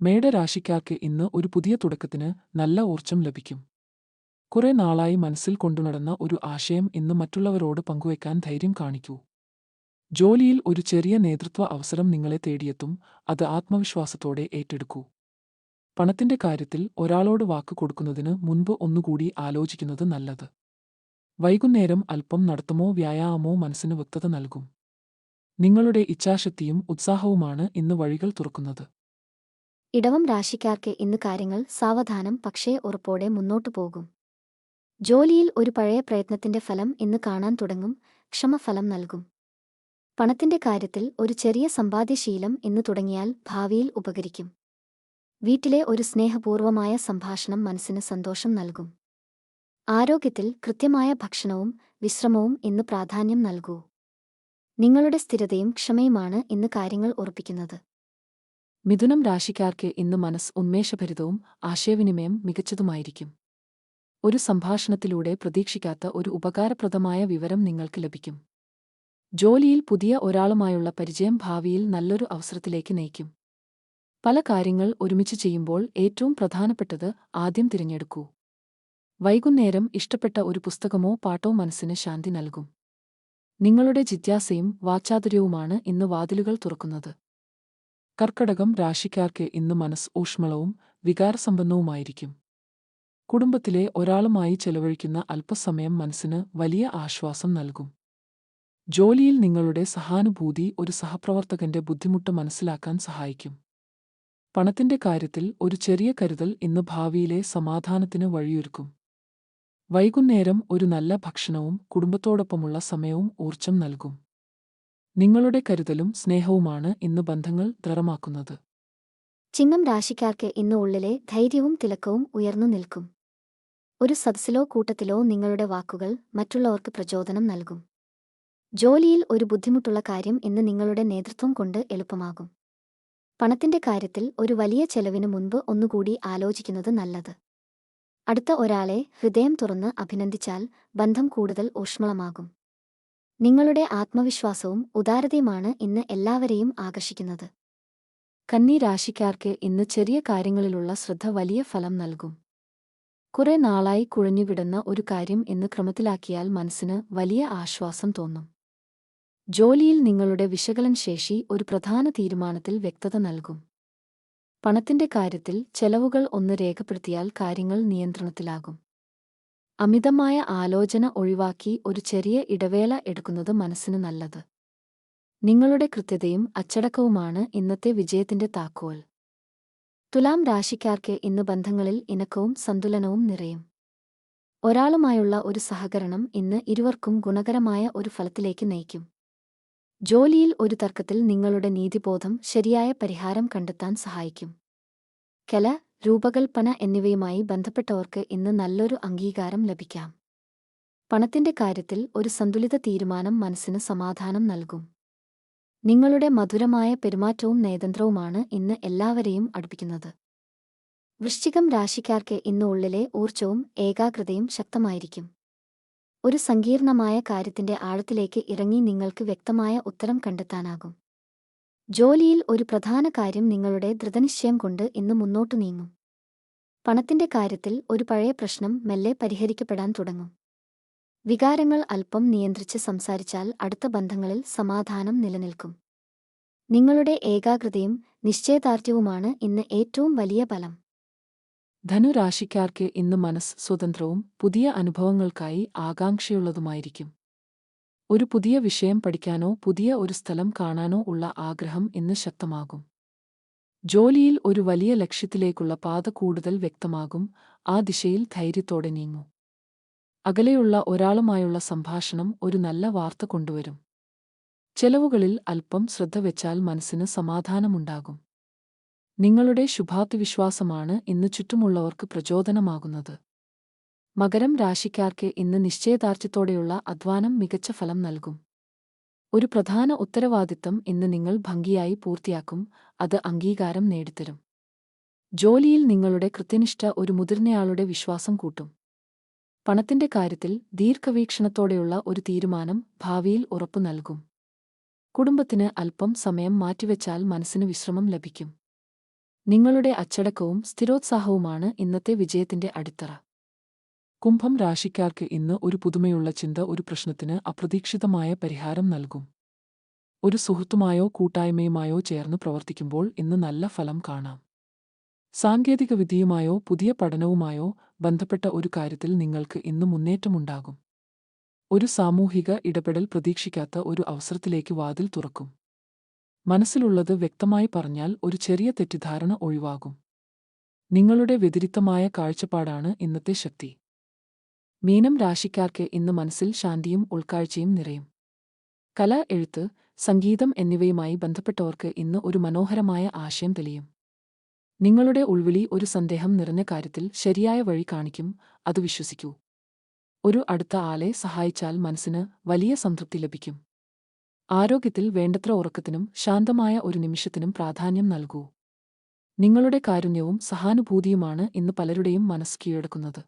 മേടരാശിക്കാർക്ക് ഇന്ന് ഒരു പുതിയ തുടക്കത്തിന് നല്ല ഊർജ്ജം ലഭിക്കും. കുറെ നാളായി മനസ്സിൽ കൊണ്ടുനടന്ന ഒരു ആശയം ഇന്ന് മറ്റുള്ളവരോട് പങ്കുവയ്ക്കാൻ ധൈര്യം കാണിക്കൂ. ജോലിയിൽ ഒരു ചെറിയ നേതൃത്വ അവസരം നിങ്ങളെ തേടിയെത്തും, അത് ആത്മവിശ്വാസത്തോടെ ഏറ്റെടുക്കൂ. പണത്തിന്റെ കാര്യത്തിൽ ഒരാളോട് വാക്ക് കൊടുക്കുന്നതിന് മുൻപ് ഒന്നുകൂടി ആലോചിക്കുന്നത് നല്ലത്. വൈകുന്നേരം അല്പം നടത്തമോ വ്യായാമമോ മനസ്സിന് വ്യക്തത നൽകും. നിങ്ങളുടെ ഇച്ഛാശക്തിയും ഉത്സാഹവുമാണ് ഇന്ന് വഴികൾ തുറക്കുന്നത്. ഇടവം രാശിക്കാർക്ക് ഇന്ന് കാര്യങ്ങൾ സാവധാനം പക്ഷേ ഉറപ്പോടെ മുന്നോട്ടു പോകും. ജോലിയിൽ ഒരു പഴയ പ്രയത്നത്തിന്റെ ഫലം ഇന്ന് കാണാൻ തുടങ്ങും, ക്ഷമഫലം നൽകും. പണത്തിന്റെ കാര്യത്തിൽ ഒരു ചെറിയ സമ്പാദ്യശീലം ഇന്ന് തുടങ്ങിയാൽ ഭാവിയിൽ ഉപകരിക്കും. വീട്ടിലെ ഒരു സ്നേഹപൂർവമായ സംഭാഷണം മനസ്സിന് സന്തോഷം നൽകും. ആരോഗ്യത്തിൽ കൃത്യമായ ഭക്ഷണവും വിശ്രമവും ഇന്ന് പ്രാധാന്യം നൽകൂ. നിങ്ങളുടെ സ്ഥിരതയും ക്ഷമയുമാണ് ഇന്ന് കാര്യങ്ങൾ ഉറപ്പിക്കുന്നത്. മിഥുനം രാശിക്കാർക്ക് ഇന്ന് മനസ്സ് ഉന്മേഷഭരിതവും ആശയവിനിമയം മികച്ചതുമായിരിക്കും. ഒരു സംഭാഷണത്തിലൂടെ പ്രതീക്ഷിക്കാത്ത ഒരു ഉപകാരപ്രദമായ വിവരം നിങ്ങൾക്ക് ലഭിക്കും. ജോലിയിൽ പുതിയ ഒരാളുമായുള്ള പരിചയം ഭാവിയിൽ നല്ലൊരു അവസരത്തിലേക്ക് നയിക്കും. പല കാര്യങ്ങൾ ഒരുമിച്ച് ചെയ്യുമ്പോൾ ഏറ്റവും പ്രധാനപ്പെട്ടത് ആദ്യം തിരഞ്ഞെടുക്കൂ. വൈകുന്നേരം ഇഷ്ടപ്പെട്ട ഒരു പുസ്തകമോ പാട്ടോ മനസ്സിന് ശാന്തി നൽകും. നിങ്ങളുടെ ജിജ്ഞാസയും വാക്ചാതുര്യവുമാണ് ഇന്ന് വാതിലുകൾ തുറക്കുന്നത്. കർക്കടകം രാശിക്കാർക്ക് ഇന്ന് മനസ്സ് ഊഷ്മളവും വികാരസമ്പന്നവുമായിരിക്കും. കുടുംബത്തിലെ ഒരാളുമായി ചെലവഴിക്കുന്ന അല്പസമയം മനസ്സിന് വലിയ ആശ്വാസം നൽകും. ജോലിയിൽ നിങ്ങളുടെ സഹാനുഭൂതി ഒരു സഹപ്രവർത്തകന്റെ ബുദ്ധിമുട്ട് മനസ്സിലാക്കാൻ സഹായിക്കും. പണത്തിന്റെ കാര്യത്തിൽ ഒരു ചെറിയ കരുതൽ ഇന്ന് ഭാവിയിലെ സമാധാനത്തിന് വഴിയൊരുക്കും. വൈകുന്നേരം ഒരു നല്ല ഭക്ഷണവും കുടുംബത്തോടൊപ്പമുള്ള സമയവും ഊർജ്ജം നൽകും. നിങ്ങളുടെ കരുതലും സ്നേഹവുമാണ് ഇന്ന് ബന്ധങ്ങൾ ദൃഢമാക്കുന്നത്. ചിങ്ങം രാശിക്കാർക്ക് ഇന്ന് ഉള്ളിലെ ധൈര്യവും തിളക്കവും ഉയർന്നു നിൽക്കും. ഒരു സദസ്സിലോ കൂട്ടത്തിലോ നിങ്ങളുടെ വാക്കുകൾ മറ്റുള്ളവർക്ക് പ്രചോദനം നൽകും. ജോലിയിൽ ഒരു ബുദ്ധിമുട്ടുള്ള കാര്യം ഇന്ന് നിങ്ങളുടെ നേതൃത്വം കൊണ്ട് എളുപ്പമാകും. പണത്തിന്റെ കാര്യത്തിൽ ഒരു വലിയ ചെലവിനു മുൻപ് ഒന്നുകൂടി ആലോചിക്കുന്നത് നല്ലത്. അടുത്ത ഒരാളെ ഹൃദയം തുറന്ന് അഭിനന്ദിച്ചാൽ ബന്ധം കൂടുതൽ ഊഷ്മളമാകും. നിങ്ങളുടെ ആത്മവിശ്വാസവും ഉദാരതയുമാണ് ഇന്ന് എല്ലാവരെയും ആകർഷിക്കുന്നത്. കന്നി രാശിക്കാർക്ക് ഇന്ന് ചെറിയ കാര്യങ്ങളിലുള്ള ശ്രദ്ധ വലിയ ഫലം നൽകും. കുറെ നാളായി കുഴഞ്ഞുകിടന്ന ഒരു കാര്യം ഇന്ന് ക്രമത്തിലാക്കിയാൽ മനസ്സിന് വലിയ ആശ്വാസം തോന്നും. ജോലിയിൽ നിങ്ങളുടെ വിശകലന ശേഷി ഒരു പ്രധാന തീരുമാനത്തിൽ വ്യക്തത നൽകും. പണത്തിന്റെ കാര്യത്തിൽ ചെലവുകൾ ഒന്ന് രേഖപ്പെടുത്തിയാൽ കാര്യങ്ങൾ നിയന്ത്രണത്തിലാകും. അമിതമായ ആലോചന ഒഴിവാക്കി ഒരു ചെറിയ ഇടവേള എടുക്കുന്നത് മനസ്സിന് നല്ലത്. നിങ്ങളുടെ കൃത്യതയും അച്ചടക്കവുമാണ് ഇന്നത്തെ വിജയത്തിന്റെ താക്കോൽ. തുലാം രാശിക്കാർക്ക് ഇന്ന് ബന്ധങ്ങളിൽ ഇണക്കവും സന്തുലനവും നിറയും. ഒരാളുമായുള്ള ഒരു സഹകരണം ഇന്ന് ഇരുവർക്കും ഗുണകരമായ ഒരു ഫലത്തിലേക്ക് നയിക്കും. ജോലിയിൽ ഒരു തർക്കത്തിൽ നിങ്ങളുടെ നീതിബോധം ശരിയായ പരിഹാരം കണ്ടെത്താൻ സഹായിക്കും. കല, രൂപകൽപ്പന എന്നിവയുമായി ബന്ധപ്പെട്ടവർക്ക് ഇന്ന് നല്ലൊരു അംഗീകാരം ലഭിക്കാം. പണത്തിന്റെ കാര്യത്തിൽ ഒരു സന്തുലിത തീരുമാനം മനസ്സിന് സമാധാനം നൽകും. നിങ്ങളുടെ മധുരമായ പെരുമാറ്റവും നയതന്ത്രവുമാണ് ഇന്ന് എല്ലാവരെയും അടുപ്പിക്കുന്നത്. വൃശ്ചികം രാശിക്കാർക്ക് ഇന്ന് ഉള്ളിലെ ഊർജ്ജവും ഏകാഗ്രതയും ശക്തമായിരിക്കും. ഒരു സങ്കീർണമായ കാര്യത്തിന്റെ ആഴത്തിലേക്ക് ഇറങ്ങി നിങ്ങൾക്ക് വ്യക്തമായ ഉത്തരം കണ്ടെത്താനാകും. ജോലിയിൽ ഒരു പ്രധാന കാര്യം നിങ്ങളുടെ ദൃഢനിശ്ചയം കൊണ്ട് ഇന്ന് മുന്നോട്ടു നീങ്ങും. പണത്തിന്റെ കാര്യത്തിൽ ഒരു പഴയ പ്രശ്നം മെല്ലെ പരിഹരിക്കപ്പെടാൻ തുടങ്ങും. വികാരങ്ങൾ അല്പം നിയന്ത്രിച്ച് സംസാരിച്ചാൽ അടുത്ത ബന്ധങ്ങളിൽ സമാധാനം നിലനിൽക്കും. നിങ്ങളുടെ ഏകാഗ്രതയും നിശ്ചയദാർഢ്യവുമാണ് ഇന്ന് ഏറ്റവും വലിയ ബലം. ധനുരാശിക്കാർക്ക് ഇന്ന് മനസ്സ് സ്വതന്ത്രവും പുതിയ അനുഭവങ്ങൾക്കായി ആകാംക്ഷയുള്ളതുമായിരിക്കും. ഒരു പുതിയ വിഷയം പഠിക്കാനോ പുതിയ ഒരു സ്ഥലം കാണാനോ ഉള്ള ആഗ്രഹം ഇന്ന് ശക്തമാകും. ജോലിയിൽ ഒരു വലിയ ലക്ഷ്യത്തിലേക്കുള്ള പാത കൂടുതൽ വ്യക്തമാകും, ആ ദിശയിൽ ധൈര്യത്തോടെ നീങ്ങൂ. അകലെയുള്ള ഒരാളുമായുള്ള സംഭാഷണം ഒരു നല്ല വാർത്ത കൊണ്ടുവരും. ചെലവുകളിൽ അല്പം ശ്രദ്ധ വെച്ചാൽ മനസ്സിന് സമാധാനമുണ്ടാകും. നിങ്ങളുടെ ശുഭാപ്തിവിശ്വാസമാണ് ഇന്ന് ചുറ്റുമുള്ളവർക്ക് പ്രചോദനമാകുന്നത്. മകരം രാശിക്കാർക്ക് ഇന്ന് നിശ്ചയദാർഢ്യത്തോടെയുള്ള അധ്വാനം മികച്ച ഫലം നൽകും. ഒരു പ്രധാന ഉത്തരവാദിത്തം ഇന്ന് നിങ്ങൾ ഭംഗിയായി പൂർത്തിയാക്കും, അത് അംഗീകാരം നേടിത്തരും. ജോലിയിൽ നിങ്ങളുടെ കൃത്യനിഷ്ഠ ഒരു മുതിർന്നയാളുടെ വിശ്വാസം കൂട്ടും. പണത്തിന്റെ കാര്യത്തിൽ ദീർഘവീക്ഷണത്തോടെയുള്ള ഒരു തീരുമാനം ഭാവിയിൽ ഉറപ്പു നൽകും. കുടുംബത്തിന് അല്പം സമയം മാറ്റിവെച്ചാൽ മനസ്സിന് വിശ്രമം ലഭിക്കും. നിങ്ങളുടെ അച്ചടക്കവും സ്ഥിരോത്സാഹവുമാണ് ഇന്നത്തെ വിജയത്തിന്റെ അടിത്തറ. കുംഭം രാശിക്കാർക്ക് ഇന്ന് ഒരു പുതുമയുള്ള ചിന്ത ഒരു പ്രശ്നത്തിന് അപ്രതീക്ഷിതമായ പരിഹാരം നൽകും. ഒരു സുഹൃത്തുമായോ കൂട്ടായ്മയുമായോ ചേർന്ന് പ്രവർത്തിക്കുമ്പോൾ ഇന്ന് നല്ല ഫലം കാണാം. സാങ്കേതികവിദ്യയുമായോ പുതിയ പഠനവുമായോ ബന്ധപ്പെട്ട ഒരു കാര്യത്തിൽ നിങ്ങൾക്ക് ഇന്ന് മുന്നേറ്റമുണ്ടാകും. ഒരു സാമൂഹിക ഇടപെടൽ പ്രതീക്ഷിക്കാത്ത ഒരു അവസരത്തിലേക്ക് വാതിൽ തുറക്കും. മനസ്സിലുള്ളത് വ്യക്തമായി പറഞ്ഞാൽ ഒരു ചെറിയ തെറ്റിദ്ധാരണ ഒഴിവാകും. നിങ്ങളുടെ വ്യതിരിക്തമായ കാഴ്ചപ്പാടാണ് ഇന്നത്തെ ശക്തി. മീനം രാശിക്കാർക്ക് ഇന്ന് മനസ്സിൽ ശാന്തിയും ഉൾക്കാഴ്ചയും നിറയും. കല, എഴുത്ത്, സംഗീതം എന്നിവയുമായി ബന്ധപ്പെട്ടവർക്ക് ഇന്ന് ഒരു മനോഹരമായ ആശയം തെളിയും. നിങ്ങളുടെ ഉൾവിളി ഒരു സന്ദേഹം നിറഞ്ഞ കാര്യത്തിൽ ശരിയായ വഴി കാണിക്കും, അത് വിശ്വസിക്കൂ. ഒരു അടുത്ത ആളെ സഹായിച്ചാൽ മനസ്സിന് വലിയ സംതൃപ്തി ലഭിക്കും. ആരോഗ്യത്തിൽ വേണ്ടത്ര ഉറക്കത്തിനും ശാന്തമായ ഒരു നിമിഷത്തിനും പ്രാധാന്യം നൽകൂ. നിങ്ങളുടെ കാരുണ്യവും സഹാനുഭൂതിയുമാണ് ഇന്ന് പലരുടെയും മനസ്സ് കീഴടക്കുന്നത്.